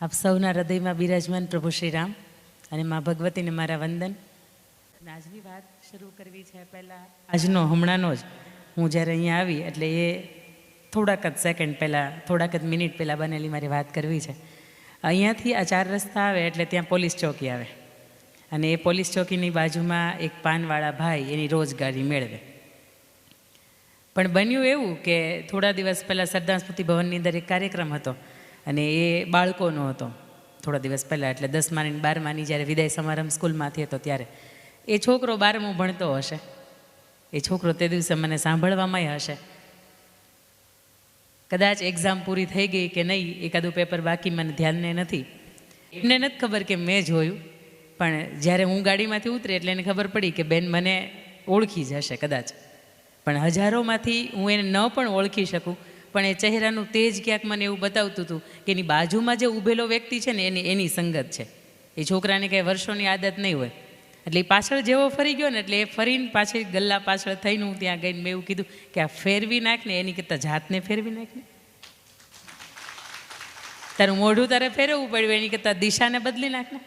આપ સૌના હૃદયમાં બિરાજમાન પ્રભુ શ્રી રામ અને મા ભગવતીને મારા વંદન. આજની વાત શરૂ કરવી છે પહેલાં આજનો હમણાંનો જ હું જ્યારે અહીંયા આવી એટલે એ થોડાક જ સેકન્ડ પહેલાં થોડાક જ મિનિટ પહેલાં બનેલી મારી વાત કરવી છે. અહીંયાથી આ 4 રસ્તા આવે એટલે ત્યાં પોલીસ ચોકી આવે અને એ પોલીસ ચોકીની બાજુમાં એક પાનવાળા ભાઈ એની રોજગારી મેળવે. પણ બન્યું એવું કે થોડા દિવસ પહેલાં સરદાર સ્મૃતિ ભવનની અંદર એક કાર્યક્રમ હતો અને એ બાળકોનો હતો થોડા દિવસ પહેલાં, એટલે 10મા અને 12માની જ્યારે વિદાય સમારંભ સ્કૂલમાંથી હતો ત્યારે એ છોકરો 12મું ભણતો હશે. એ છોકરો તે દિવસે મને સાંભળવામાંય હશે. કદાચ એક્ઝામ પૂરી થઈ ગઈ કે નહીં, એકાદું પેપર બાકી મને ધ્યાનને નથી. એમને નથી ખબર કે મેં જોયું, પણ જ્યારે હું ગાડીમાંથી ઉતરી એટલે એને ખબર પડી કે બેન મને ઓળખી જશે કદાચ, પણ હજારોમાંથી હું એને ન પણ ઓળખી શકું, પણ એ ચહેરાનું તેજ ક્યાંક મને એવું બતાવતું હતું કે એની બાજુમાં જે ઊભેલો વ્યક્તિ છે ને એની સંગત છે. એ છોકરાને કંઈ વર્ષોની આદત નહીં હોય એટલે એ પાછળ જેવો ફરી ગયો ને એટલે એ ફરીને પાછી ગલ્લા પાછળ થઈને હું ત્યાં ગઈને મેં એવું કીધું કે આ ફેરવી નાખ ને, એની કરતાં જાતને ફેરવી નાખ ને. તારું મોઢું તારે ફેરવવું પડ્યું, એની કરતાં દિશાને બદલી નાખ ને.